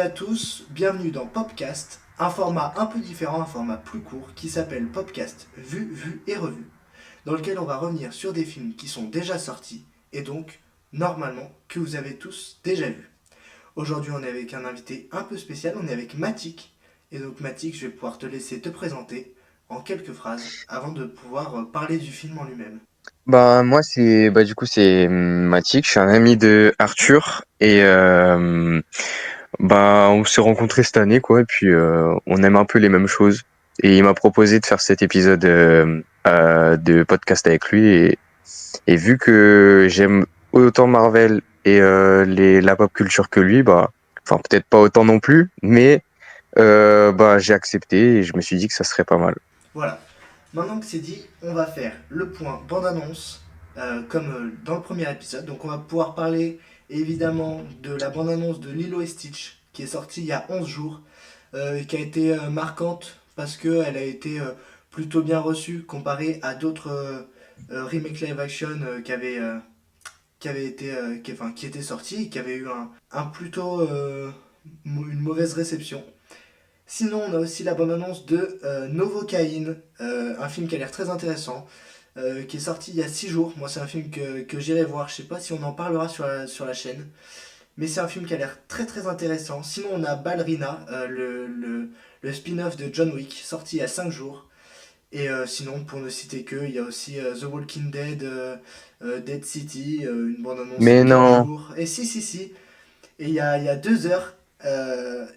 à tous, bienvenue dans Popcast, un format un peu différent, un format plus court qui s'appelle Popcast vu et revu, dans lequel on va revenir sur des films qui sont déjà sortis et donc, normalement, que vous avez tous déjà vus. Aujourd'hui, on est avec un invité un peu spécial, on est avec Matik. Et donc, Matik, je vais pouvoir te laisser te présenter en quelques phrases avant de pouvoir parler du film en lui-même. Moi c'est Mathik, je suis un ami de Arthur on s'est rencontrés cette année quoi et puis on aime un peu les mêmes choses et il m'a proposé de faire cet épisode de podcast avec lui et vu que j'aime autant Marvel et la pop culture que lui enfin peut-être pas autant non plus mais j'ai accepté et je me suis dit que ça serait pas mal. Voilà. Maintenant que c'est dit, on va faire le point bande-annonce, comme dans le premier épisode. Donc on va pouvoir parler évidemment de la bande-annonce de Lilo et Stitch, qui est sortie il y a 11 jours, qui a été marquante parce qu'elle a été plutôt bien reçue comparée à d'autres remakes live action qui étaient sortis et qui avaient eu un plutôt une mauvaise réception. Sinon, on a aussi la bande-annonce de Novocaine, un film qui a l'air très intéressant, qui est sorti il y a 6 jours. Moi, c'est un film que j'irai voir. Je sais pas si on en parlera sur la chaîne, mais c'est un film qui a l'air très très intéressant. Sinon, on a Ballerina, le spin-off de John Wick, sorti il y a 5 jours. Et sinon, pour ne citer que, il y a aussi The Walking Dead, Dead City, une bande-annonce il y a Mais 15 non. jours. Et si. Et il y a 2 heures,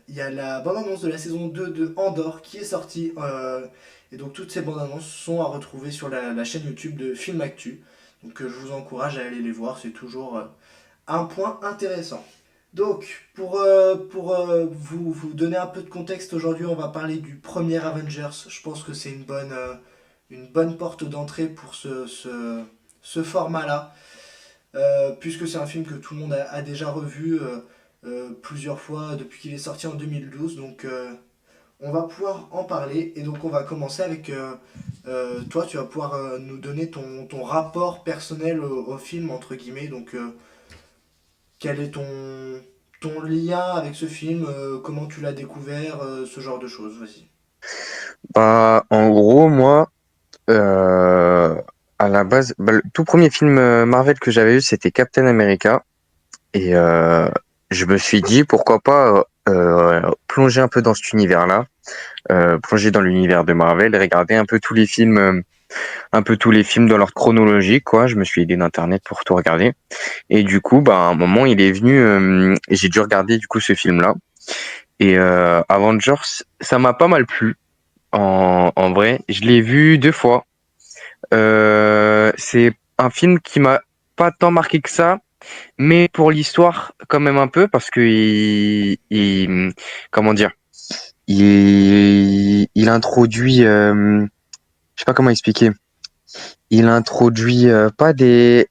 il y a la bande-annonce de la saison 2 de Andorre qui est sortie. Et donc toutes ces bandes-annonces sont à retrouver sur la chaîne YouTube de Film Actu. Donc je vous encourage à aller les voir, c'est toujours un point intéressant. Donc pour vous donner un peu de contexte, aujourd'hui on va parler du premier Avengers. Je pense que c'est une bonne porte d'entrée pour ce format-là. Puisque c'est un film que tout le monde a déjà revu plusieurs fois depuis qu'il est sorti en 2012. Donc on va pouvoir en parler. Et donc on va commencer avec toi, tu vas pouvoir nous donner ton rapport personnel au film, entre guillemets. Donc quel est ton lien avec ce film, comment tu l'as découvert, ce genre de choses, vas-y. En gros, moi, Euh, à la base, le tout premier film Marvel que j'avais vu, c'était Captain America. Et je me suis dit, pourquoi pas plonger un peu dans cet univers-là, plonger dans l'univers de Marvel, et regarder un peu tous les films dans leur chronologie, quoi. Je me suis aidé d'Internet pour tout regarder. Et du coup, à un moment, il est venu, et j'ai dû regarder du coup ce film-là. Et Avengers, ça m'a pas mal plu. En vrai, je l'ai vu 2 fois. C'est un film qui m'a pas tant marqué que ça, mais pour l'histoire quand même un peu parce que comment dire, il introduit, je sais pas comment expliquer. Il introduit pas des,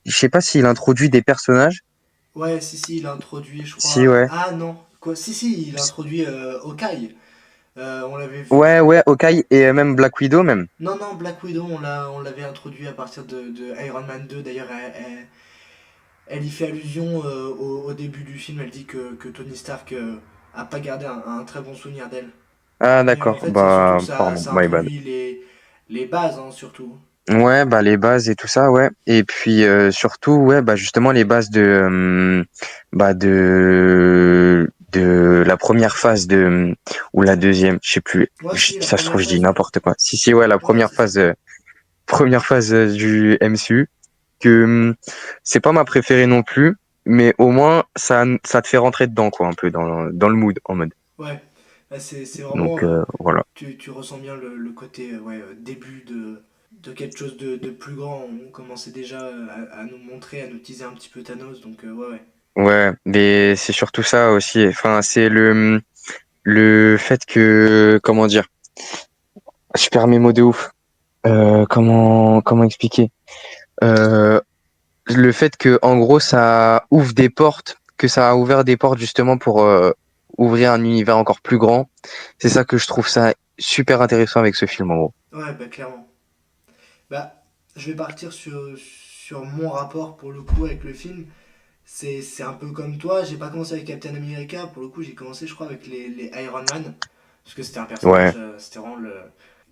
je sais pas s'il introduit des personnages. Ouais, si, il a introduit, je Si crois. ouais. Ah non, quoi, si, il a introduit Hawkeye. On l'avait vu. Ouais ouais, Hawkeye et même Black Widow même. Non, non, Black Widow, on l'avait introduit à partir de Iron Man 2. D'ailleurs, elle y fait allusion au début du film. Elle dit que Tony Stark a pas gardé un très bon souvenir d'elle. Ah Mais en d'accord, fait, c'est surtout que ça, pardon, ça my bad. introduit les bases, hein, surtout. Ouais, les bases et tout ça, ouais. Et puis surtout, ouais, justement les bases de la première phase ou la deuxième, je sais plus. Ouais, si, la Ça se trouve, première je dis phase, ouais. n'importe quoi. Si, ouais, la Ouais, c'est ça. première phase du MCU que c'est pas ma préférée non plus, mais au moins ça te fait rentrer dedans quoi, un peu dans le mood en mode. Ouais. Là, c'est vraiment. Donc voilà. Tu ressens bien le côté ouais, début de quelque chose de plus grand. On commençait déjà à nous montrer, à nous teaser un petit peu Thanos. Donc, ouais, ouais. Ouais, mais c'est surtout ça aussi. Enfin, c'est le fait que comment dire. Je perds mes mots de ouf. Comment expliquer? Euh, le fait que, en gros, ça ouvre des portes, que ça a ouvert des portes justement pour ouvrir un univers encore plus grand. C'est ça que je trouve ça super intéressant avec ce film, en gros. Ouais, bah, clairement. Bah, je vais partir sur mon rapport pour le coup avec le film. c'est un peu comme toi, j'ai pas commencé avec Captain America, pour le coup j'ai commencé je crois avec les Iron Man, parce que c'était un personnage, Ouais. c'était vraiment le...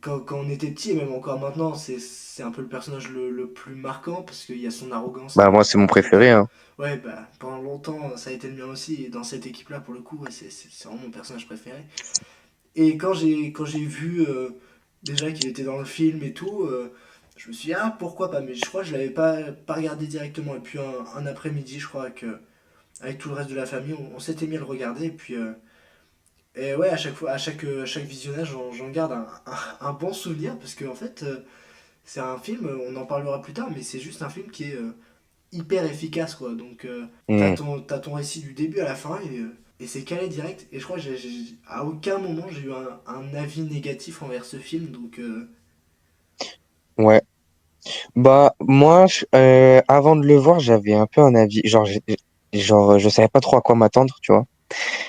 Quand on était petit, et même encore maintenant, c'est un peu le personnage le plus marquant, parce qu'il y a son arrogance Bah moi c'est mon qui était... préféré, hein. Ouais, bah pendant longtemps ça a été le mien aussi, et dans cette équipe-là pour le coup, ouais, c'est vraiment mon personnage préféré. Et quand j'ai vu déjà qu'il était dans le film et tout, je me suis dit, ah pourquoi pas, mais je crois que je l'avais pas regardé directement. Et puis un après-midi, je crois que avec tout le reste de la famille, on s'était mis à le regarder. Et ouais, à chaque fois, à chaque visionnage, j'en garde un bon souvenir parce qu'en fait, c'est un film, on en parlera plus tard, mais c'est juste un film qui est hyper efficace quoi. Donc Hmm. t'as ton récit du début à la fin et c'est calé direct. Et je crois que à aucun moment j'ai eu un avis négatif envers ce film. Donc Ouais. Bah moi, avant de le voir, j'avais un peu un avis, genre je savais pas trop à quoi m'attendre, tu vois.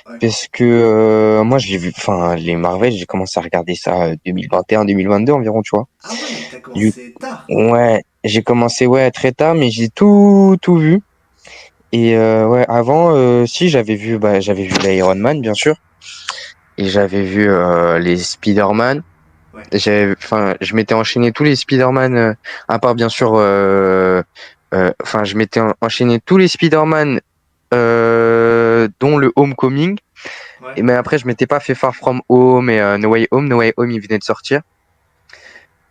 ouais. Parce que moi j'ai vu, enfin les Marvel, j'ai commencé à regarder ça 2021-2022 environ, tu vois. Ah ouais, t'as Du- commencé tard quoi. Ouais, j'ai commencé ouais très tard, mais j'ai tout vu. Et ouais, avant, si j'avais vu, bah j'avais vu l'Iron Man bien sûr, et j'avais vu les Spider-Man. Ouais, Enfin, je m'étais enchaîné tous les Spider-Man, à part bien sûr, enfin, je m'étais enchaîné tous les Spider-Man, dont le Homecoming. ouais, Et mais après, je m'étais pas fait Far From Home et No Way Home. No Way Home, il venait de sortir.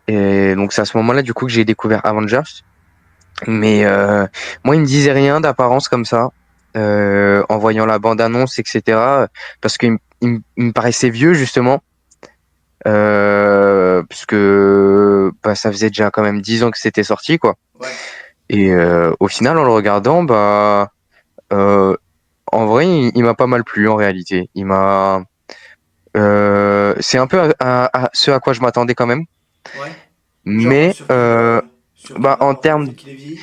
Et donc, c'est à ce moment-là, du coup, que j'ai découvert Avengers. Mais moi, il me disait rien d'apparence comme ça, en voyant la bande-annonce, etc. Parce qu'il me paraissait vieux, justement. Puisque bah, ça faisait déjà quand même 10 ans que c'était sorti, quoi. ouais. Et au final, en le regardant, bah, euh, en vrai, il m'a pas mal plu en réalité. C'est un peu à ce à quoi je m'attendais quand même. Ouais. Genre Mais sur quel bah, point? en Genre le termes, fait qu'il ait vieilli?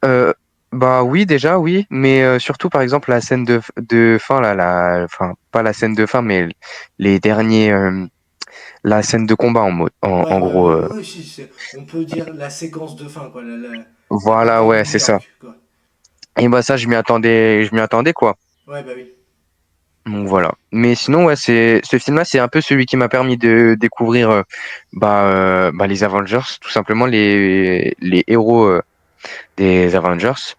euh, bah oui, déjà oui, mais surtout par exemple la scène de fin là, enfin pas la scène de fin, mais les derniers, la scène de combat Ouais, en ouais, gros. ouais, ouais, si, on peut dire la séquence de fin, quoi, la Voilà, bataille de ouais, New c'est ça. York, quoi. Et bah ça, je m'y attendais quoi. Ouais, bah oui. Donc voilà. Mais sinon, ouais, ce film-là, c'est un peu celui qui m'a permis de découvrir bah, les Avengers, tout simplement les héros des Avengers.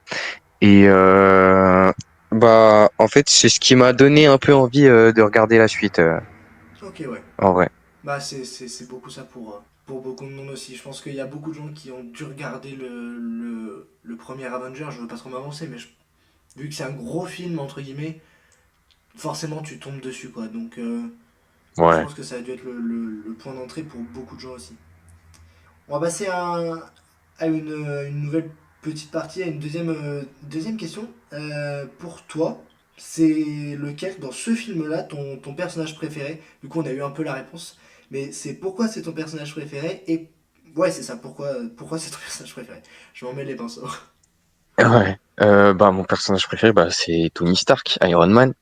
Et bah en fait, c'est ce qui m'a donné un peu envie de regarder la suite Ok, ouais. en vrai. Bah, c'est beaucoup ça pour beaucoup de monde aussi. Je pense qu'il y a beaucoup de gens qui ont dû regarder le premier Avenger. Je veux pas trop m'avancer, mais vu que c'est un gros film, entre guillemets, forcément tu tombes dessus, quoi. Donc, je Ouais. pense que ça a dû être le point d'entrée pour beaucoup de gens aussi. On va passer à une nouvelle petite partie, à une deuxième question. Pour toi, c'est lequel dans ce film-là ton personnage préféré? Du coup, on a eu un peu la réponse, mais c'est pourquoi c'est ton personnage préféré et ouais, c'est ça. Pourquoi c'est ton personnage préféré? Je m'en mets les pinceaux. Ouais. Bah mon personnage préféré, bah c'est Tony Stark, Iron Man.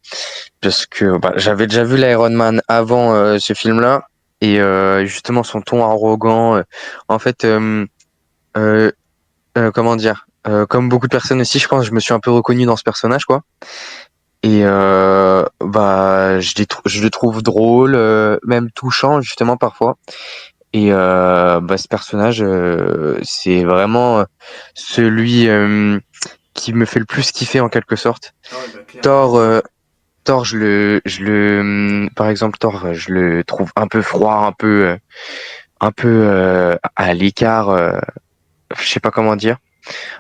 Parce que bah, j'avais déjà vu l'Iron Man avant ce film-là et justement son ton arrogant en fait euh, comment dire comme beaucoup de personnes aussi je pense je me suis un peu reconnu dans ce personnage quoi et bah je le trouve drôle même touchant justement parfois et bah ce personnage c'est vraiment celui qui me fait le plus kiffer en quelque sorte. Ah ouais, bah clairement. Thor Thor, par exemple, Thor, je le trouve un peu froid, un peu à l'écart. Je sais pas comment dire.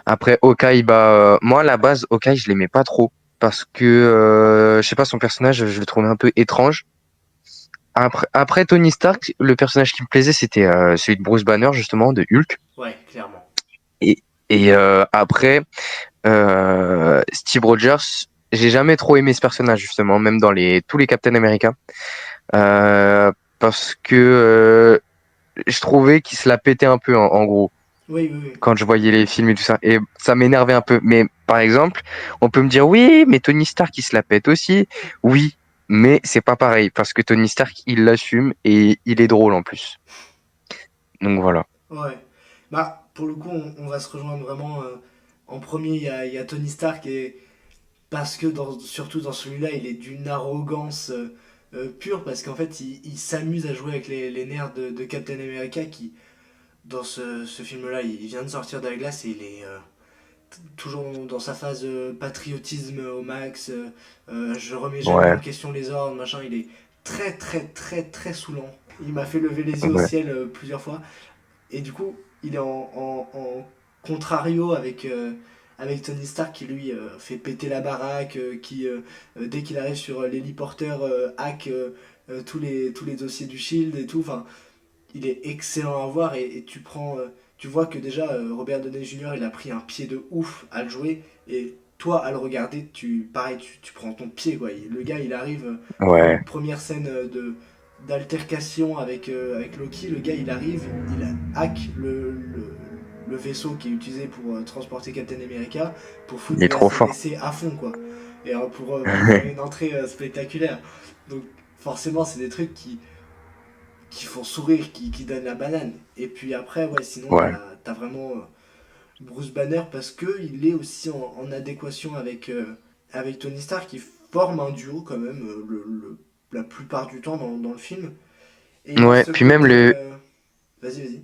Après, Hawkeye, bah, moi, à la base, Hawkeye, je l'aimais pas trop parce que, je sais pas, son personnage, je le trouvais un peu étrange. Après Tony Stark, le personnage qui me plaisait, c'était celui de Bruce Banner, justement, de Hulk. Ouais, clairement. Et, et après, Steve Rogers, j'ai jamais trop aimé ce personnage, justement, même dans tous les Captain America. Parce que je trouvais qu'il se la pétait un peu en gros Oui, oui, oui. quand je voyais les films et tout ça et ça m'énervait un peu mais par exemple on peut me dire oui mais Tony Stark il se la pète aussi oui mais c'est pas pareil parce que Tony Stark il l'assume et il est drôle en plus donc voilà. Ouais. Bah, pour le coup, on va se rejoindre vraiment. En premier, il y a Tony Stark, et parce que surtout dans celui-là, il est d'une arrogance pure, parce qu'en fait, il s'amuse à jouer avec les nerfs de Captain America, qui, dans ce film-là, il vient de sortir de la glace et il est toujours dans sa phase patriotisme au max. Je remets jamais en Ouais, question les ordres, machin. Il est très, très, très, très saoulant. Il m'a fait lever les yeux au ouais, ciel plusieurs fois. Et du coup, il est en contrario avec Tony Stark qui lui fait péter la baraque, qui dès qu'il arrive sur l'héliporteur hack tous les dossiers du Shield et tout. Enfin, il est excellent à voir et tu vois que déjà Robert Downey Jr. il a pris un pied de ouf à le jouer et toi à le regarder pareil tu prends ton pied quoi. Le gars il arrive ouais. première scène de d'altercation avec Loki, le gars il arrive, il hack le vaisseau qui est utilisé pour transporter Captain America pour foutre Il est des trop fort. ACDC à fond quoi. Et pour faire une entrée spectaculaire. Donc forcément c'est des trucs qui font sourire, qui donnent la banane. Et puis après, ouais, sinon, Ouais, t'as vraiment Bruce Banner parce que il est aussi en adéquation avec Tony Stark, qui forme un duo quand même la plupart du temps dans le film. Et il y a ouais. ce Puis même côté. le, Vas-y, vas-y.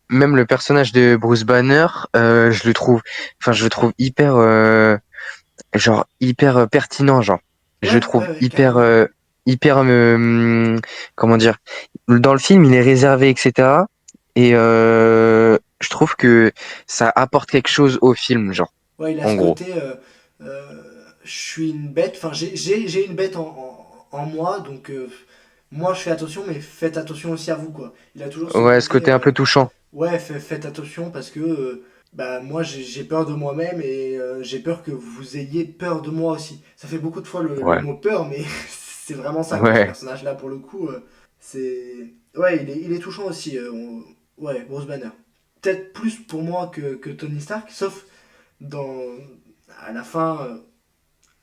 même le personnage de Bruce Banner, je le trouve hyper, genre hyper pertinent, genre. Je le Ouais, trouve ouais, ouais, hyper, carrément. hyper, comment dire. Dans le film, il est réservé, etc. Et je trouve que ça apporte quelque chose au film, genre. Ouais, il a En ce gros. côté. Je suis une bête, enfin, j'ai une bête en moi, donc moi je fais attention, mais faites attention aussi à vous, quoi. Il a toujours ce Ouais, ce côté. côté un peu touchant. Ouais, faites attention parce que bah, moi j'ai peur de moi-même et j'ai peur que vous ayez peur de moi aussi. Ça fait beaucoup de fois le Ouais, mot peur, mais c'est vraiment ça quoi, ce ouais, personnage-là pour le coup. C'est. Ouais, il est touchant aussi. Ouais, Bruce Banner. Peut-être plus pour moi que Tony Stark, sauf dans. À la fin,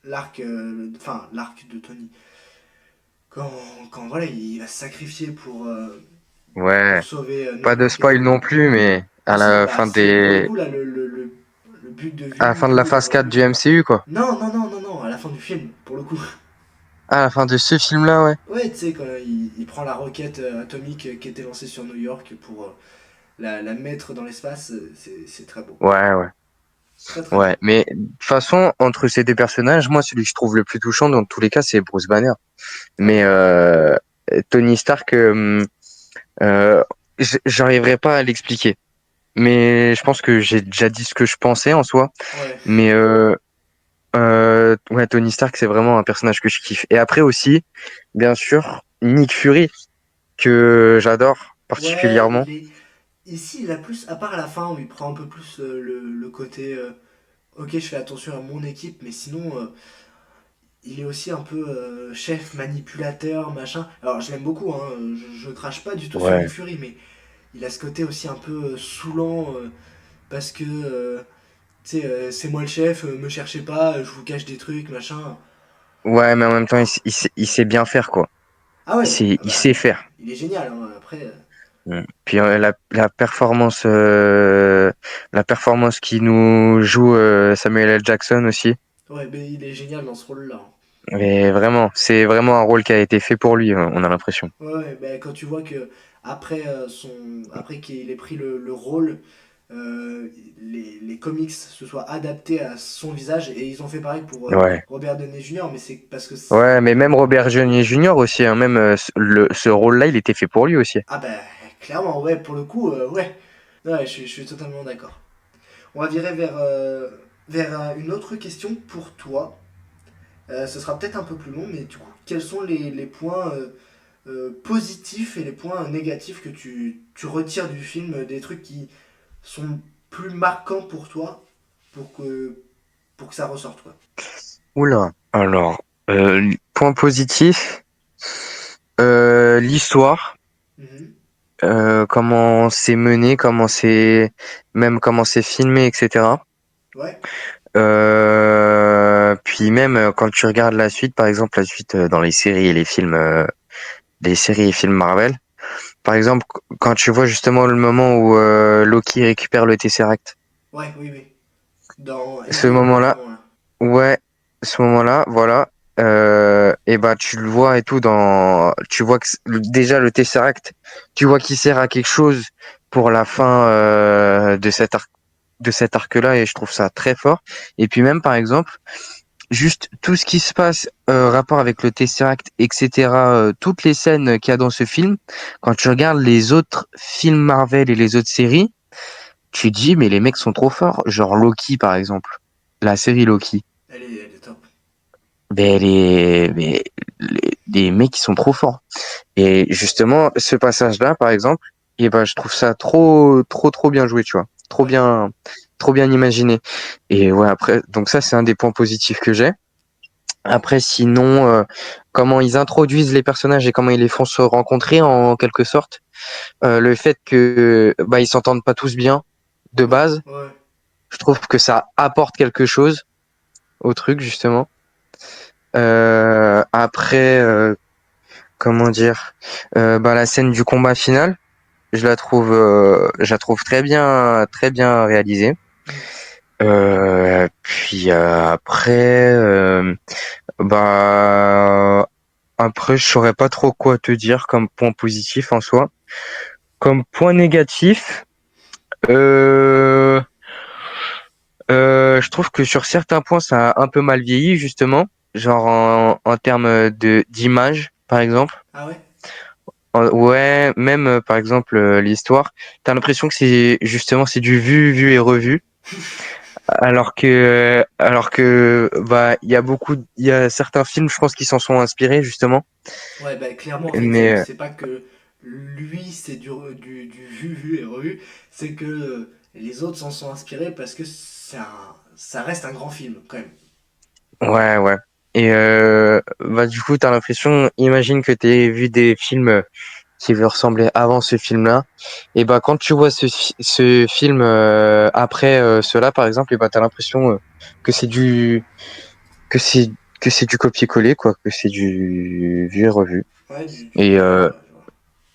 l'arc de Tony. Quand, quand voilà, il va se sacrifier pour ouais. sauver New Pas de York et tout. spoil non plus, mais Ah si, bah c'est pour le coup là le but de à la vue fin de la blue là phase dans le 4 du but. MCU, quoi. Non, non, non, non, non, à la fin du film, pour le coup. À la fin de ce film-là, ouais. Ouais, tu sais, quand il prend la roquette atomique qui était lancée sur New York pour la mettre dans l'espace, c'est très beau. Ouais, ouais. Très très Ouais. beau. Mais de toute façon, entre ces deux personnages, moi, celui que je trouve le plus touchant dans tous les cas, c'est Bruce Banner. Ouais. Mais Tony Stark, euh, j'arriverai pas à l'expliquer. Mais je pense que j'ai déjà dit ce que je pensais en soi. Ouais. Mais ouais, Tony Stark, c'est vraiment un personnage que je kiffe. Et après aussi, bien sûr, Nick Fury, que j'adore Ouais, particulièrement. il est. Ici, il a plus, à part à la fin où il prend un peu plus le côté ok, je fais attention à mon équipe, mais sinon, il est aussi un peu chef, manipulateur, machin. Alors, je l'aime beaucoup, hein, je crache pas du tout sur Nick Ouais. Fury, mais il a ce côté aussi un peu saoulant parce que tu sais, c'est moi le chef, me cherchez pas, je vous cache des trucs, machin. Ouais, mais en même temps, il sait bien faire, quoi. Ah ouais, ah Il bah, sait faire. il est génial, hein, après. Mm. Puis la performance qui nous joue Samuel L. Jackson aussi. Ouais, mais il est génial dans ce rôle-là, hein. Mais vraiment, c'est vraiment un rôle qui a été fait pour lui, on a l'impression. Ouais, ouais, bah, quand tu vois que après qu'il ait pris le rôle, les comics se soient adaptés à son visage et ils ont fait pareil pour Ouais. Robert Downey Jr. Mais c'est parce que Ouais, mais même Robert Downey Jr. aussi, hein, même ce rôle-là, il était fait pour lui aussi. ah bah clairement ouais pour le coup ouais. Ouais, je suis totalement d'accord. On va virer vers une autre question pour toi. Ce sera peut-être un peu plus long, mais du coup, quels sont les points positifs et les points négatifs que tu retires du film, des trucs qui sont plus marquants pour toi pour que ça ressorte quoi. Oula. Alors, point positif, l'histoire, Mhm. comment c'est mené, comment c'est filmé, etc. Ouais, Puis même quand tu regardes la suite, par exemple la suite dans les séries et films Marvel, par exemple quand tu vois justement le moment où Loki récupère le Tesseract, ouais, oui, oui. dans Ce Endgame moment-là, notamment là. ouais, ce moment-là, voilà. Et bah tu le vois et tout tu vois que déjà le Tesseract, tu vois qu'il sert à quelque chose pour la fin de cet arc-là et je trouve ça très fort. Et puis même par exemple, juste tout ce qui se passe rapport avec le Tesseract, etc. Toutes les scènes qu'il y a dans ce film, quand tu regardes les autres films Marvel et les autres séries, tu te dis mais les mecs sont trop forts. Genre Loki par exemple, la série Loki. Elle est top. Les mecs qui sont trop forts. Et justement, ce passage-là, par exemple, et ben, je trouve ça trop bien joué, tu vois. Ouais. Trop bien imaginé. Et ouais, après, donc ça, c'est un des points positifs que j'ai. Après, sinon, comment ils introduisent les personnages et comment ils les font se rencontrer en quelque sorte. Le fait que, bah, ils s'entendent pas tous bien de Ouais. base. Ouais. Je trouve que ça apporte quelque chose au truc, justement. Après, comment dire, bah, la scène du combat final, je la trouve très bien réalisée. Mm. Puis après, bah après, je saurais pas trop quoi te dire comme point positif en soi. Comme point négatif, euh, je trouve que sur certains points, ça a un peu mal vieilli justement, genre en termes de d'image, par exemple. Ah ouais? Ouais, même par exemple l'histoire, t'as l'impression que c'est du vu et revu, alors que bah il y a certains films, je pense, qui s'en sont inspirés justement, Ouais, bah clairement, en fait, mais c'est pas que lui, c'est du vu et revu, c'est que les autres s'en sont inspirés parce que ça reste un grand film, quand même. ouais. Et bah du coup, t'as l'impression, imagine que t'aies vu des films qui veut ressembler avant ce film-là. Et bah quand tu vois ce film après cela par exemple, et bah t'as l'impression que c'est du que c'est que c'est du copier-coller quoi, que c'est du vu et revu. Ouais, Et ouais,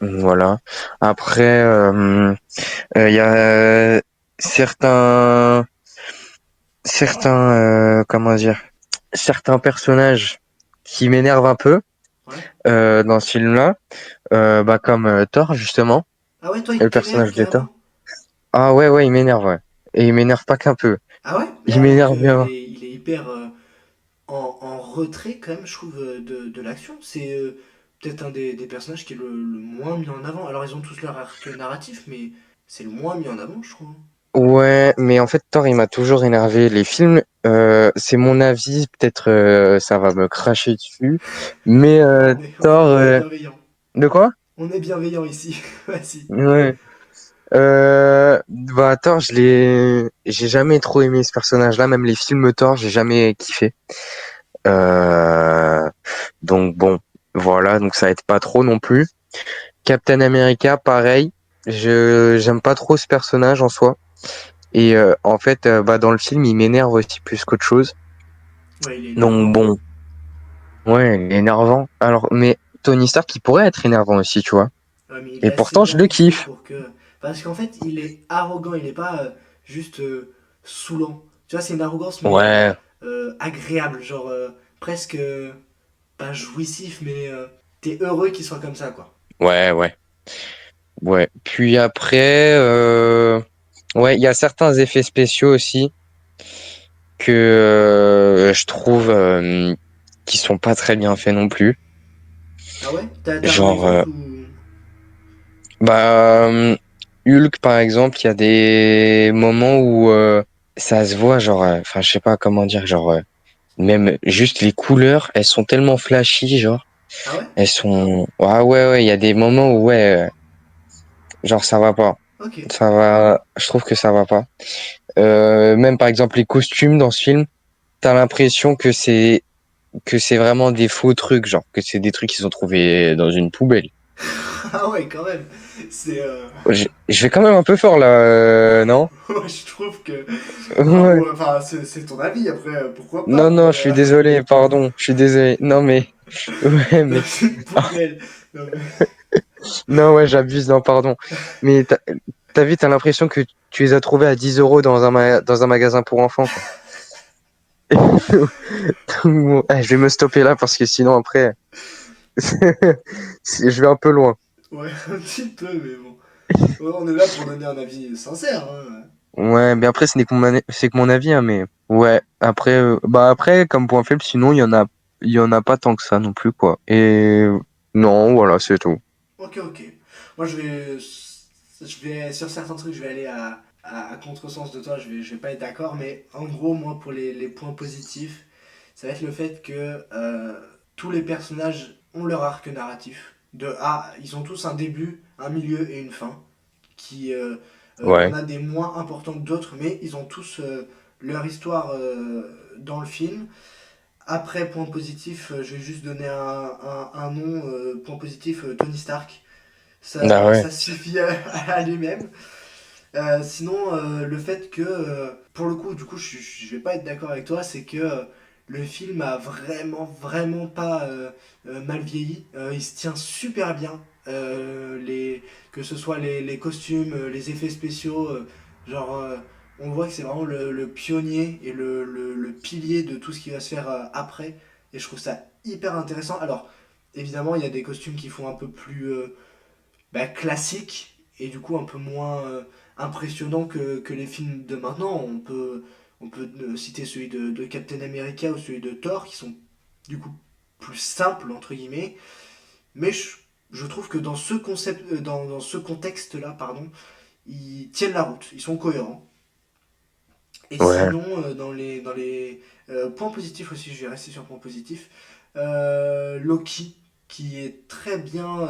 je vois. voilà. Après il y a certains comment dire, certains personnages qui m'énervent un peu Ouais. dans ce film-là, bah comme Thor justement, Ah ouais, toi, il le t'énerve personnage de Thor. carrément? Ah ouais, il m'énerve, ouais. Et il m'énerve pas qu'un peu. Ah ouais? Mais Il alors m'énerve qu'il bien. il est hyper en retrait, quand même, je trouve, de l'action. C'est peut-être un des personnages qui est le moins mis en avant. Alors, ils ont tous leur arc narratif, mais c'est le moins mis en avant, je trouve. Ouais, mais en fait, Thor, il m'a toujours énervé. Les films, c'est mon avis, peut-être ça va me cracher dessus. Mais Thor, On est bienveillant. de quoi? On est bienveillant ici. Vas-y. Ouais. Bah Thor, j'ai jamais trop aimé ce personnage-là. Même les films Thor, j'ai jamais kiffé. Euh, donc bon, voilà, donc ça aide pas trop non plus. Captain America, pareil. J'aime pas trop ce personnage en soi. Et en fait, bah dans le film, il m'énerve aussi plus qu'autre chose. Ouais, il est Donc énervant, ouais. bon, ouais, il est énervant. Alors, mais Tony Stark, il pourrait être énervant aussi, tu vois. Ouais, mais il Et est assez pourtant, je bien le lissé kiffe. pour que. Parce qu'en fait, il est arrogant, il n'est pas juste saoulant. Tu vois, c'est une arrogance, mais Ouais, agréable, genre presque pas jouissif, mais t'es heureux qu'il soit comme ça, quoi. ouais, ouais. Puis après, ouais, il y a certains effets spéciaux aussi que je trouve qui sont pas très bien faits non plus. Ah ouais? T'as un Genre, exemple ou. bah, Hulk, par exemple, il y a des moments où ça se voit, genre, enfin, je sais pas comment dire, genre, même juste les couleurs, elles sont tellement flashy, genre, Ah ouais? elles sont, ah ouais, il y a des moments où, ouais, genre, ça va pas. Ok. Ça va, je trouve que ça va pas. Même, par exemple, les costumes dans ce film, t'as l'impression que c'est vraiment des faux trucs, genre, que c'est des trucs qu'ils ont trouvés dans une poubelle. Ah ouais, quand même. C'est. Je vais quand même un peu fort, là, non? Ouais, je trouve que. Enfin, Ouais. bon, enfin, c'est ton avis, après, pourquoi pas, Non, mais. je suis désolé, pardon, je suis désolé. Non, mais, ouais, Dans mais, une poubelle. Non, mais. non, ouais, j'abuse, non, pardon. Mais ta vie, t'as l'impression que tu les as trouvés à 10 euros dans un magasin pour enfants, quoi. Bon, je vais me stopper là parce que sinon après, je vais un peu loin. Ouais, un petit peu, mais bon. Ouais, on est là pour donner un avis sincère, hein. Ouais, mais après, c'est que mon avis, hein, mais ouais, après, comme point faible, sinon, il y en a pas tant que ça non plus, quoi. Et non, voilà, c'est tout. Ok, ok. Moi, sur certains trucs, je vais aller à contresens de toi, je vais pas être d'accord, mais en gros, moi, pour les points positifs, ça va être le fait que tous les personnages ont leur arc narratif. Ils ont tous un début, un milieu et une fin. Il y en Ouais. a des moins importants que d'autres, mais ils ont tous leur histoire dans le film. Après, point positif, je vais juste donner un nom. Point positif, Tony Stark. Ah ouais. Ça suffit à lui-même. Sinon, le fait que, pour le coup, du coup, je vais pas être d'accord avec toi, c'est que le film a vraiment, vraiment pas mal vieilli. Il se tient super bien. Que ce soit les costumes, les effets spéciaux, genre, on voit que c'est vraiment le pionnier et le pilier de tout ce qui va se faire après. Et je trouve ça hyper intéressant. Alors, évidemment, il y a des costumes qui font un peu plus classique et du coup un peu moins impressionnant que les films de maintenant. On peut citer celui de Captain America ou celui de Thor qui sont du coup plus simples entre guillemets. Mais je trouve que dans ce concept, dans ce contexte-là, pardon, ils tiennent la route, ils sont cohérents. Et Ouais. sinon, dans les points positifs aussi, je vais rester sur points positifs. Loki, qui est très bien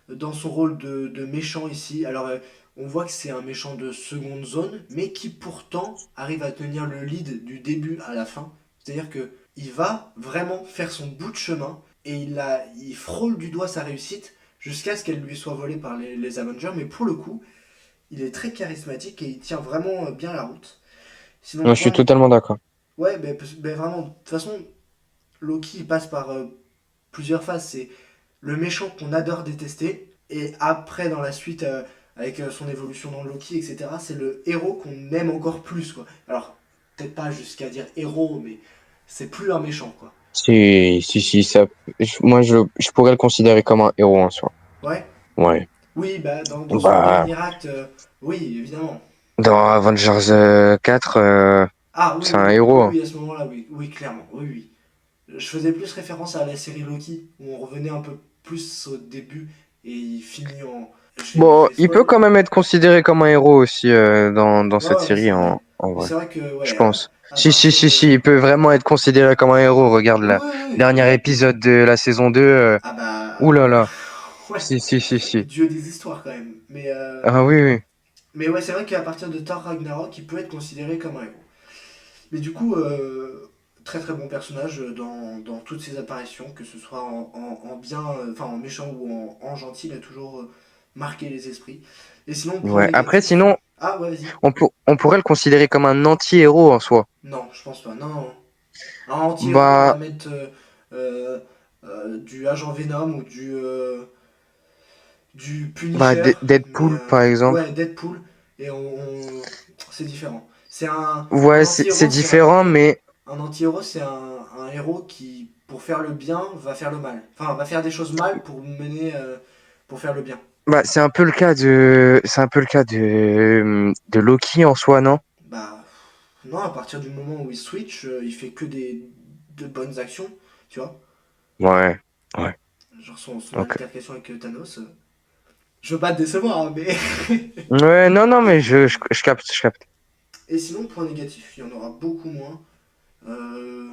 dans son rôle de méchant ici. Alors, on voit que c'est un méchant de seconde zone, mais qui pourtant arrive à tenir le lead du début à la fin. C'est-à-dire que il va vraiment faire son bout de chemin et il frôle du doigt sa réussite jusqu'à ce qu'elle lui soit volée par les Avengers. Mais pour le coup, il est très charismatique et il tient vraiment bien la route. Sinon, Non, je suis point. totalement d'accord. Ouais, mais vraiment, de toute façon, Loki il passe par plusieurs phases. C'est le méchant qu'on adore détester, et après, dans la suite, avec son évolution dans Loki, etc., c'est le héros qu'on aime encore plus, quoi. Alors, peut-être pas jusqu'à dire héros, mais c'est plus un méchant, quoi. Si, si, si, moi, je pourrais le considérer comme un héros en soi. Ouais. Ouais. Oui, bah, dans son Bah, dernier acte, oui, évidemment. dans Avengers 4, Ah oui, c'est un oui, oui, héros, oui, hein. oui, à ce moment-là, oui, oui, clairement, oui, oui. Je faisais plus référence à la série Loki, où on revenait un peu plus au début, et il finit en... Je Bon, vais il peut spoil. quand même être considéré comme un héros aussi dans Ouais, cette ouais, mais série c'est vrai. en Mais vrai. c'est vrai que, Je ouais, pense. à Si, si, partir si, de... si, il peut vraiment être considéré comme un héros. Regarde Oui, le oui, oui. dernier épisode de la saison 2. Ah Ouh bah... là là. Ouais, Si, si, si, si. Dieu des histoires quand même. Ah oui, oui. Mais ouais, c'est vrai qu'à partir de Thor Ragnarok, il peut être considéré comme un héros. Mais du coup, très très bon personnage dans toutes ses apparitions, que ce soit en bien, enfin en méchant ou en gentil, il a toujours marqué les esprits. Et sinon, point Ouais. Après, négatif. sinon, Ah ouais, vas-y. on pourrait le considérer comme un anti-héros en soi. Non, je pense pas. Non, non. Un anti-héros, on va Bah, mettre euh, du Agent Venom ou du Punisher. Mais Deadpool, par exemple. ouais, Deadpool. Et c'est différent. C'est un Ouais, c'est anti-héros, différent, mais un anti-héros, c'est un héros qui, pour faire le bien, va faire le mal. Enfin, va faire des choses mal pour mener, pour faire le bien. bah, c'est un peu le cas de Loki en soi, non? Bah, non, à partir du moment où il switch, il fait que de bonnes actions, tu vois. Ouais. Ouais. Genre son Ok. altercation avec Thanos. Je veux pas te décevoir, hein, mais. Ouais, non, non, mais je capte, je capte. Et sinon, point négatif, il y en aura beaucoup moins. Euh,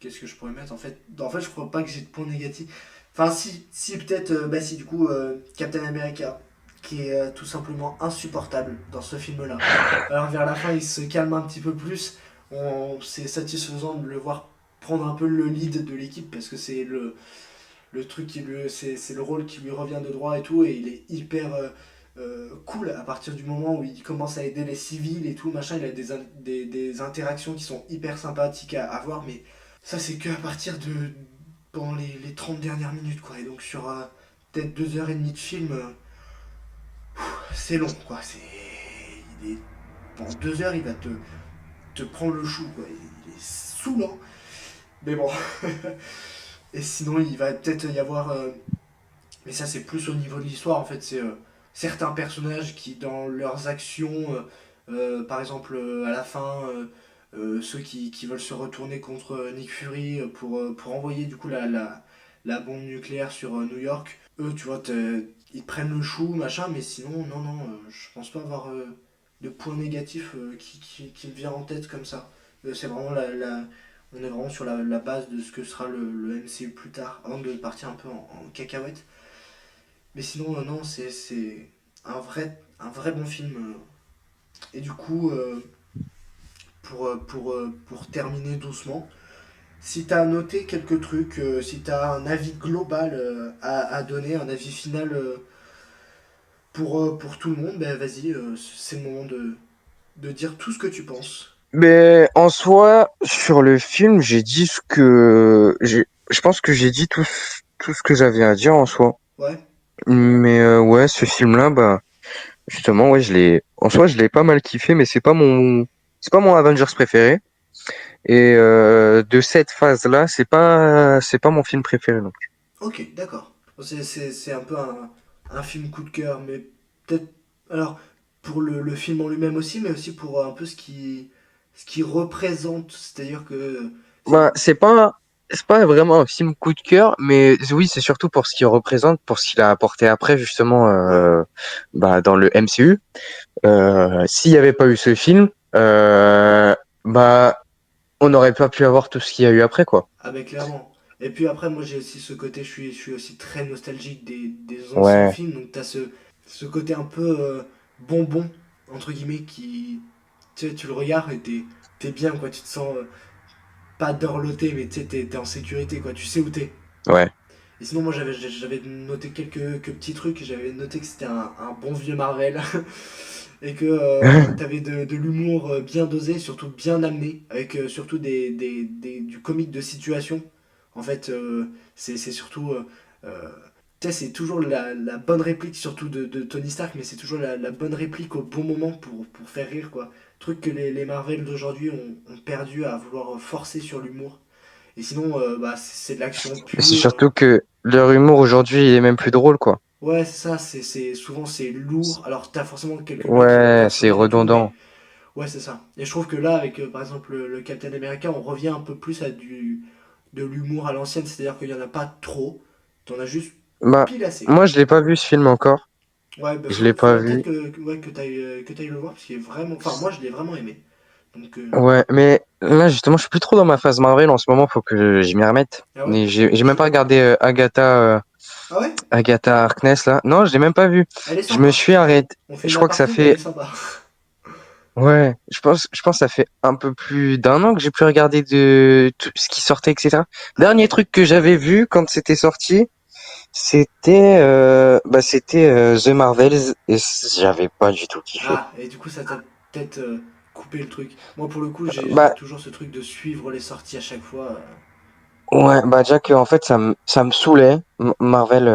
Qu'est-ce que je pourrais mettre en fait, je crois pas que j'ai de points négatifs. Enfin, si peut-être, bah si, du coup, Captain America, qui est tout simplement insupportable dans ce film-là. Alors, vers la fin, il se calme un petit peu plus. C'est satisfaisant de le voir prendre un peu le lead de l'équipe parce que c'est le truc c'est le rôle qui lui revient de droit et tout, et il est hyper cool à partir du moment où il commence à aider les civils et tout, machin. Il a des interactions qui sont hyper sympathiques à voir, mais ça, c'est que à partir de. Pendant les 30 dernières minutes, quoi. Et donc, sur peut-être 2h30 de film, c'est long, quoi. Il est, pendant 2 heures, il va te prendre le chou, quoi. Il est saoulant. Mais bon. Et sinon, il va peut-être y avoir. Mais ça, c'est plus au niveau de l'histoire, en fait. C'est certains personnages qui, dans leurs actions, par exemple, à la fin, ceux qui veulent se retourner contre Nick Fury pour envoyer, du coup, la bombe nucléaire sur New York, eux, tu vois, ils prennent le chou, machin, mais sinon, non, non, je pense pas avoir de points négatifs qui me vient en tête comme ça. C'est vraiment on est vraiment sur la base de ce que sera le MCU plus tard, avant de partir un peu en cacahuète. Mais sinon, non, c'est un vrai bon film. Et du coup, pour terminer doucement, si t'as noté quelques trucs, si t'as un avis global à donner, un avis final pour tout le monde, ben vas-y, c'est le moment de dire tout ce que tu penses. Mais en soi, sur le film, je pense que j'ai dit tout ce que j'avais à dire en soi. Ouais, Mais ouais, ce film-là, bah justement, ouais, en soi, je l'ai pas mal kiffé, mais c'est pas mon Avengers préféré. Et de cette phase-là, c'est pas mon film préféré non plus. ok, d'accord. Bon, c'est un peu un film coup de cœur, mais peut-être. Alors, pour le film en lui-même aussi, mais aussi pour un peu ce qui représente. C'est-à-dire que. C'est. Bah, c'est pas vraiment un film coup de cœur, mais oui, c'est surtout pour ce qu'il représente, pour ce qu'il a apporté après, justement, Ouais, bah, dans le MCU. S'il n'y avait pas eu ce film, bah, on n'aurait pas pu avoir tout ce qu'il y a eu après, quoi. ah ben clairement. Et puis après, moi j'ai aussi ce côté, je suis aussi très nostalgique des anciens Ouais, films, donc t'as ce côté un peu bonbon, entre guillemets, qui. Tu sais, tu le regardes et t'es bien, quoi. Tu te sens pas dorloté, mais tu sais, t'es en sécurité, quoi. Tu sais où t'es. ouais. Et sinon, moi, j'avais noté quelques petits trucs. J'avais noté que c'était un bon vieux Marvel. Et que t'avais de l'humour bien dosé, surtout bien amené. Avec surtout du comique de situation. En fait, c'est surtout. Tu sais, c'est toujours la bonne réplique, surtout de Tony Stark, mais c'est toujours la bonne réplique au bon moment pour faire rire, quoi. Truc que les Marvel d'aujourd'hui ont perdu à vouloir forcer sur l'humour. Et sinon, bah, c'est de l'action Mais c'est pure. surtout que leur humour aujourd'hui, il est même plus drôle, quoi. Ouais, c'est ça, souvent c'est lourd. Alors t'as forcément quelques blagues qui vont Ouais, faire c'est sourire et tout, mais redondant. ouais, c'est ça. Et je trouve que là, avec par exemple le Captain America, on revient un peu plus à de l'humour à l'ancienne, c'est-à-dire qu'il y en a pas trop, t'en as juste Bah, pile assez, moi, quoi. je l'ai pas vu ce film encore. Ouais, bah Je l'ai pas faudrait peut-être vu. ouais, que t'ailles le voir, parce qu'il est vraiment. Enfin, moi je l'ai vraiment aimé. Donc, Ouais, mais là, justement, je suis plus trop dans ma phase Marvel en ce moment, faut que je m'y remette. ah ouais? Mais j'ai même pas regardé Ah ouais? Agatha Harkness, là. Non, je l'ai même pas vu. Elle est Je me sympa. suis arrêté. On fait Je une crois que ça aparté, mais elle est fait, sympa. ouais, je pense que ça fait un peu plus d'un an que j'ai pu regarder tout ce qui sortait, etc. Ah Dernier ouais? truc que j'avais vu quand c'était sorti, c'était The Marvels et j'avais pas du tout kiffé. Ah, et du coup, ça t'a peut-être coupé le truc. Moi, pour le coup, j'ai Bah, toujours ce truc de suivre les sorties à chaque fois. ouais, bah déjà que en fait ça me saoulait. Marvel,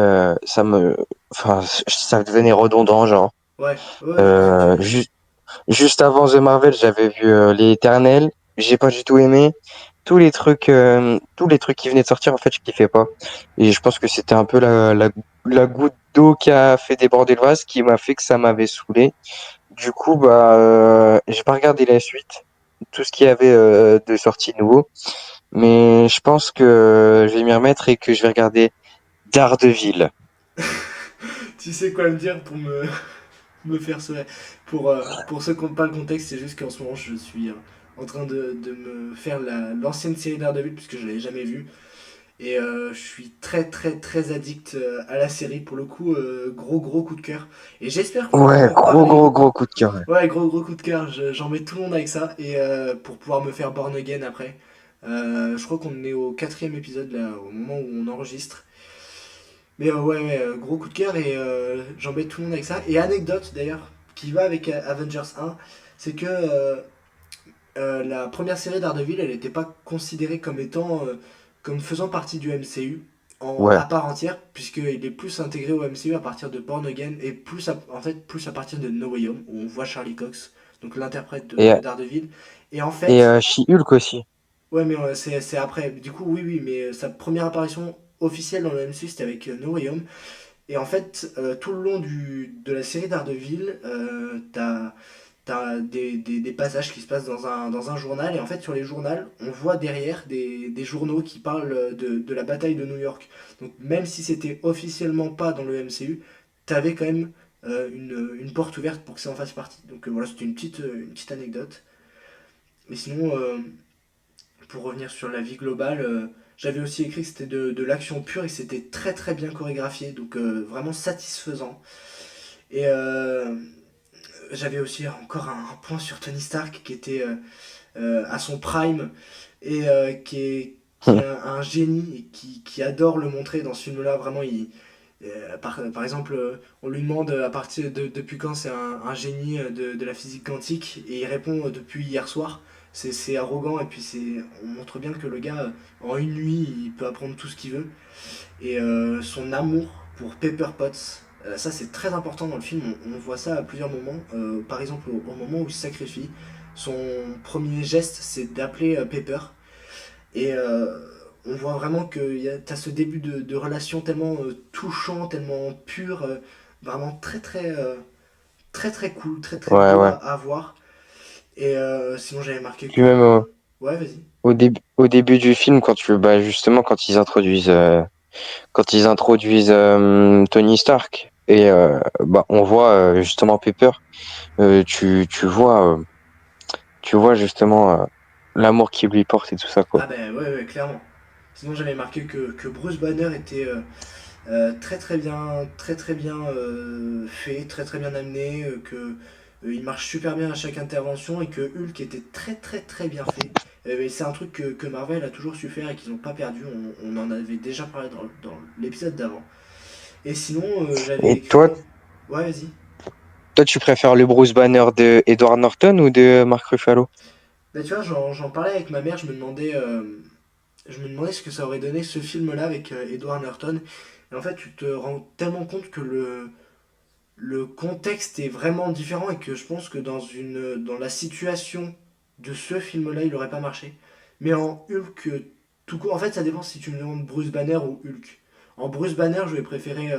enfin, ça devenait redondant, genre. Ouais, ouais, je vois ce que tu Euh, veux dire. ju- Juste avant The Marvel, j'avais vu Les Éternels. J'ai pas du tout aimé. Tous les trucs qui venaient de sortir, en fait, je kiffais pas. Et je pense que c'était un peu la goutte d'eau qui a fait déborder le vase, qui m'a fait que ça m'avait saoulé. Du coup, bah, j'ai pas regardé la suite, tout ce qu'il y avait de sorties nouveau. Mais je pense que je vais m'y remettre et que je vais regarder Daredevil. Tu sais quoi me dire pour me faire sourire. Pour ceux qui n'ont pas le contexte, c'est juste qu'en ce moment, je suis en train de me faire l'ancienne série Daredevil, puisque je l'avais jamais vue. Et je suis très, très, très addict à la série. Pour le coup, gros, gros coup de cœur. Et j'espère pouvoir Ouais, en reparler. gros coup de cœur. Ouais. Ouais, gros, gros coup de cœur. J'en mets tout le monde avec ça. Et pour pouvoir me faire Born Again après. Je crois qu'on est au quatrième épisode, là, au moment où on enregistre. Mais ouais, ouais, gros coup de cœur et j'embête tout le monde avec ça. Et anecdote d'ailleurs, qui va avec Avengers 1, c'est que la première série d'Ardeville, elle n'était pas considérée comme étant, comme faisant partie du MCU. Ouais. à part entière, puisqu'il est plus intégré au MCU à partir de Born Again et en fait, plus à partir de No Way Home, où on voit Charlie Cox, donc l'interprète Et, de Daredevil. Et en et fait, She-Hulk aussi. ouais, mais c'est après. Du coup, oui, oui, mais sa première apparition officielle dans le MCU, c'était avec No Way Home. Et en fait, tout le long de la série Daredevil, t'as des passages qui se passent dans un journal. Et en fait, sur les journaux, on voit derrière des journaux qui parlent de la bataille de New York. Donc, même si c'était officiellement pas dans le MCU, t'avais quand même une porte ouverte pour que ça en fasse partie. Donc, voilà, c'était une petite anecdote. Mais sinon, pour revenir sur la vie globale, j'avais aussi écrit que c'était de l'action pure et c'était très très bien chorégraphié, donc vraiment satisfaisant. Et j'avais aussi encore un point sur Tony Stark qui était à son prime et qui est un génie et qui adore le montrer dans ce film-là. Vraiment, par exemple, on lui demande à partir depuis quand c'est un génie de la physique quantique et il répond depuis hier soir. C'est arrogant et puis on montre bien que le gars, en une nuit, il peut apprendre tout ce qu'il veut. Et son amour pour Pepper Potts, ça c'est très important dans le film, on voit ça à plusieurs moments. Par exemple, au moment où il se sacrifie, son premier geste c'est d'appeler Pepper. Et on voit vraiment que tu as ce début de relation tellement touchant, tellement pur, vraiment très très cool, très très Ouais, beau ouais. à voir. Et sinon j'avais marqué Puis même que... Ouais, vas-y. au début du film, bah, justement, quand ils introduisent Tony Stark, et bah, on voit justement Pepper, tu vois justement l'amour qu'il lui porte et tout ça, Ah quoi. ben ouais, ouais, clairement. Sinon j'avais marqué que Bruce Banner était très très bien fait, très très bien amené, que il marche super bien à chaque intervention et que Hulk était très très très bien fait. Et c'est un truc que Marvel a toujours su faire et qu'ils n'ont pas perdu. On en avait déjà parlé dans l'épisode d'avant. Et sinon, j'avais Et écrit. Ouais, vas-y. toi, tu préfères le Bruce Banner de Edward Norton ou de Mark Ruffalo? Bah, tu vois, j'en parlais avec ma mère, je me demandais ce que ça aurait donné ce film-là avec Edward Norton. Et en fait, tu te rends tellement compte que le contexte est vraiment différent et que je pense que dans la situation de ce film-là, il n'aurait pas marché. Mais en Hulk, tout court, en fait, ça dépend si tu me demandes Bruce Banner ou Hulk. En Bruce Banner, je vais préférer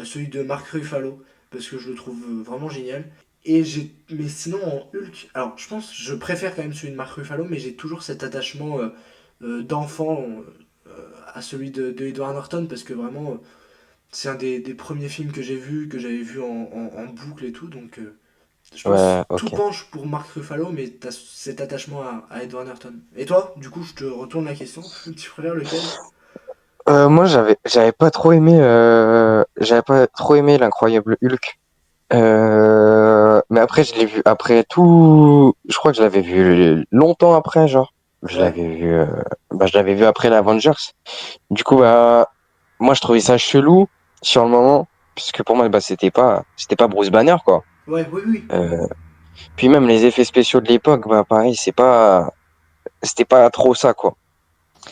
celui de Mark Ruffalo parce que je le trouve vraiment génial. Mais sinon en Hulk, alors je pense, je préfère quand même celui de Mark Ruffalo, mais j'ai toujours cet attachement d'enfant à celui de Edward Norton parce que vraiment c'est un des premiers films que j'avais vu en boucle et tout, donc je Ouais, pense tout ok. penche pour Mark Ruffalo, mais t'as cet attachement à Edward Norton. Et toi, du coup, je te retourne la question, tu préfères lequel? Moi, j'avais pas trop aimé l'incroyable Hulk. Mais après, je l'ai vu après tout. Je crois que je l'avais vu longtemps après, genre. Je Ouais, l'avais vu, je l'avais vu après l'Avengers. Du coup, bah, moi, je trouvais ça chelou sur le moment, puisque pour moi, bah, c'était pas Bruce Banner, quoi. ouais, oui, oui, Euh, Puis même les effets spéciaux de l'époque, bah, pareil, c'était pas trop ça, quoi.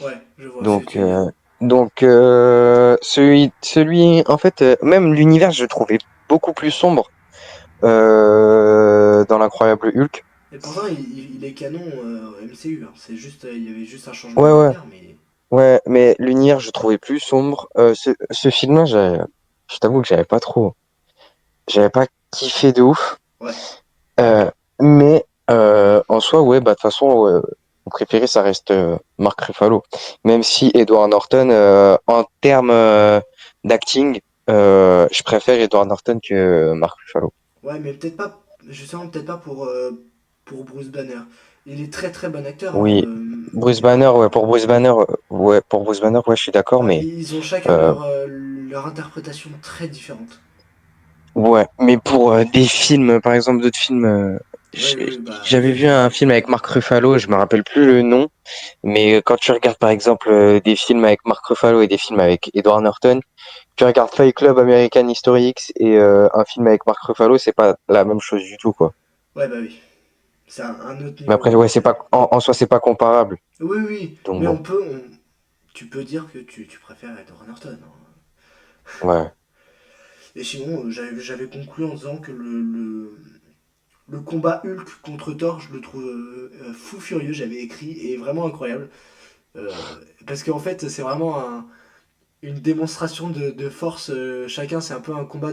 ouais, je vois ce que Donc, tu veux dire. en fait, même l'univers, je le trouvais beaucoup plus sombre dans l'incroyable Hulk. Et pourtant, il est canon MCU, hein. C'est juste, il y avait juste un changement Ouais, ouais, d'univers, mais ouais, mais l'univers, je trouvais plus sombre. Ce film-là, je t'avoue que j'avais pas kiffé de ouf. ouais, Euh, mais en soi, ouais, bah de toute façon, ouais, mon préféré, ça reste Mark Ruffalo. Même si Edward Norton, en termes d'acting, je préfère Edward Norton que Mark Ruffalo. ouais, mais peut-être pas, justement, peut-être pas pour Bruce Banner. Il est très très bon acteur, hein, Oui, Bruce Banner, Edward. ouais, pour Bruce Banner, ouais, je suis d'accord, Ouais, mais ils ont chacun euh, leur interprétation très différente. ouais, mais pour des films, par exemple, d'autres films, Ouais, oui, oui, bah j'avais vu un film avec Mark Ruffalo, je me rappelle plus le nom. Mais quand tu regardes par exemple des films avec Mark Ruffalo et des films avec Edward Norton, tu regardes Fight Club, American History X et un film avec Mark Ruffalo, c'est pas la même chose du tout, quoi. ouais, bah oui. C'est un autre Mais niveau, après, ouais, donc. en soi, c'est pas comparable. Oui, oui, Donc mais bon. tu peux dire que tu préfères Edward Norton, hein. Ouais. Et sinon, j'avais conclu en disant que le combat Hulk contre Thor, je le trouve fou furieux, j'avais écrit, et vraiment incroyable. Parce qu'en fait, c'est vraiment une démonstration de force. Chacun, c'est un peu un combat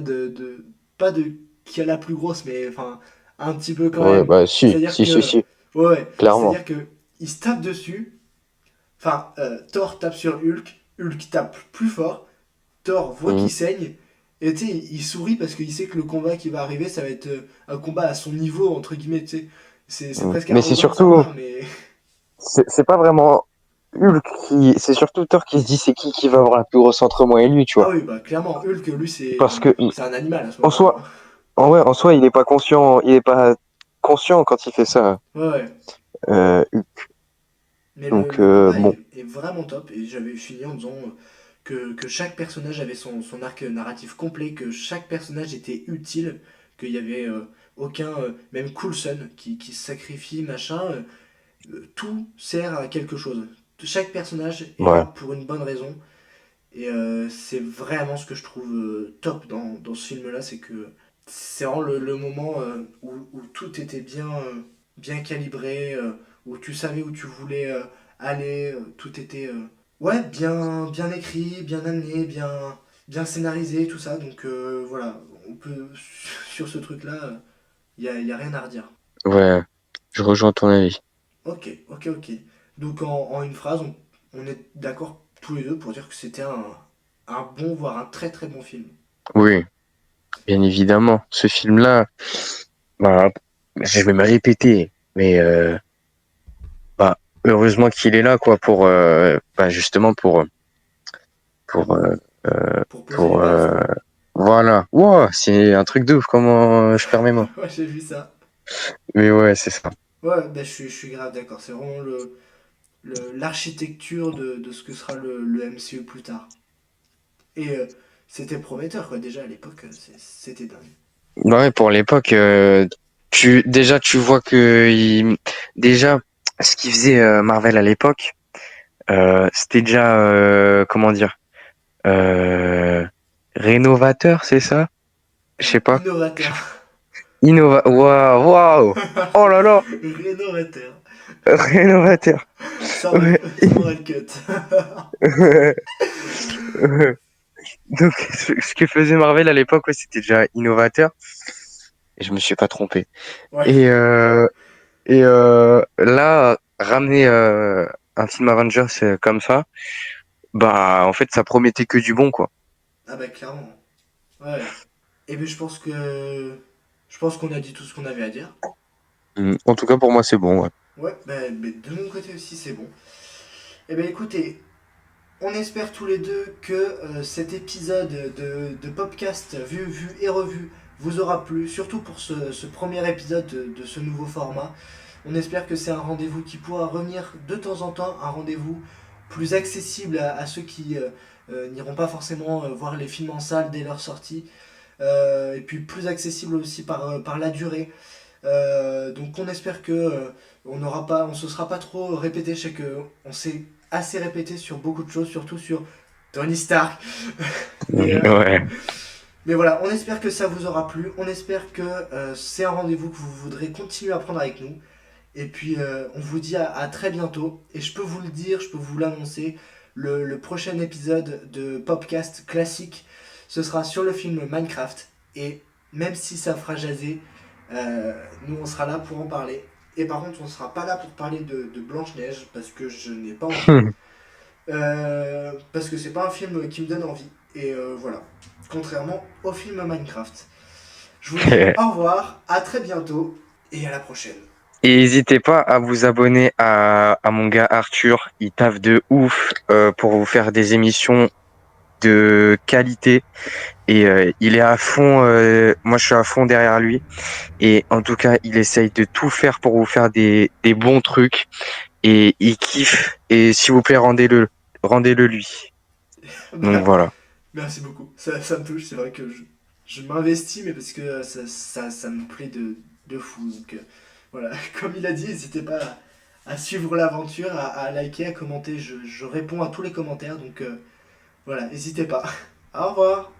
pas de qui a la plus grosse, mais enfin, un petit peu quand Ouais, même. bah si, C'est-à-dire si, si, que. si, Ouais, ouais. clairement. C'est-à-dire que il se tape dessus. Enfin, Thor tape sur Hulk. Hulk tape plus fort. Thor voit Mhm. qu'il saigne. Et tu sais, il sourit parce qu'il sait que le combat qui va arriver, ça va être un combat à son niveau, entre guillemets, tu sais. C'est Mhm. presque Mais c'est arrogant de sa surtout, part, mais. c'est pas vraiment Hulk qui, c'est surtout Thor qui se dit c'est qui va avoir la plus grosse entre moi et lui, tu Ah vois. oui, bah clairement, Hulk, lui, Parce que c'est un animal à ce en moment-là, soi, hein. en soi, il est pas conscient quand il fait ça. Ouais, ouais. Hulk. Mais Donc le combat bon, est vraiment top. Et j'avais fini en disant que chaque personnage avait son arc narratif complet, que chaque personnage était utile, qu'il y avait aucun. Même Coulson qui se sacrifie, machin. Tout sert à quelque chose. Chaque personnage est là ouais, pour une bonne raison. Et c'est vraiment ce que je trouve top dans ce film-là, c'est que c'est vraiment le moment où tout était bien calibré, où tu savais où tu voulais aller, tout était ouais, bien écrit, bien amené, bien scénarisé, tout ça. Donc voilà, on peut, sur ce truc-là, y a rien à redire. ouais, je rejoins ton avis. Ok, ok, ok. Donc en une phrase, on est d'accord tous les deux pour dire que c'était un bon, voire un très très bon film. Oui, bien évidemment. Ce film-là, bah, je vais me répéter, mais bah, heureusement qu'il est là, quoi, pour bah, justement pour Pour poser les pour bases, quoi. voilà. Wow, c'est un truc de ouf, comment je perds mes mots. Ouais, j'ai vu ça. Mais ouais, c'est ça. Ouais, bah, je suis grave d'accord. C'est vraiment l'architecture de ce que sera le MCU plus tard. Et c'était prometteur, quoi. Déjà à l'époque, c'était dingue. Bah ouais, pour l'époque, tu vois que déjà ce qu'il faisait Marvel à l'époque, c'était déjà comment dire, euh, rénovateur, c'est ça? Je sais pas. Innovateur. Waouh, waouh, oh là là, Rénovateur. rénovateur. Ça aurait, Ouais. ça aurait le cut. Donc, ce que faisait Marvel à l'époque, ouais, c'était déjà innovateur. Et je me suis pas trompé. Ouais. Et, là, ramener un film Avengers comme ça, bah, en fait, ça promettait que du bon, quoi. Ah bah clairement. Ouais. Et bien je pense qu'on a dit tout ce qu'on avait à dire. En tout cas, pour moi, c'est bon, ouais. Ouais, bah, de mon côté aussi c'est bon. Et bien écoutez, on espère tous les deux que cet épisode de podcast vu et revu vous aura plu, surtout pour ce premier épisode de ce nouveau format. On espère que c'est un rendez-vous qui pourra revenir de temps en temps, un rendez-vous plus accessible à ceux qui n'iront pas forcément voir les films en salle dès leur sortie, et puis plus accessible aussi par la durée. Donc on espère que on se sera pas trop répété. Je sais que on s'est assez répété sur beaucoup de choses, surtout sur Tony Stark. mais, euh, Ouais. mais voilà, on espère que ça vous aura plu. On espère que c'est un rendez-vous que vous voudrez continuer à prendre avec nous. Et puis on vous dit à très bientôt. Et je peux vous le dire, je peux vous l'annoncer, le prochain épisode de Popcast classique, ce sera sur le film Minecraft. Et même si ça fera jaser, nous on sera là pour en parler. Et par contre, on sera pas là pour parler de Blanche-Neige parce que je n'ai pas envie. Parce que c'est pas un film qui me donne envie. Et voilà. Contrairement au film Minecraft. Je vous dis au revoir, à très bientôt et à la prochaine. Et n'hésitez pas à vous abonner à mon gars Arthur. Il taffe de ouf pour vous faire des émissions de qualité. Et il est à fond. Moi, je suis à fond derrière lui. Et en tout cas, il essaye de tout faire pour vous faire des bons trucs. Et il kiffe. Et s'il vous plaît, rendez-le lui. Donc Bah, voilà. merci beaucoup. Ça me touche. C'est vrai que je m'investis, mais parce que ça me plaît de fou. Donc voilà, comme il a dit, n'hésitez pas à suivre l'aventure, à liker, à commenter. Je réponds à tous les commentaires, donc voilà, n'hésitez pas. Au revoir.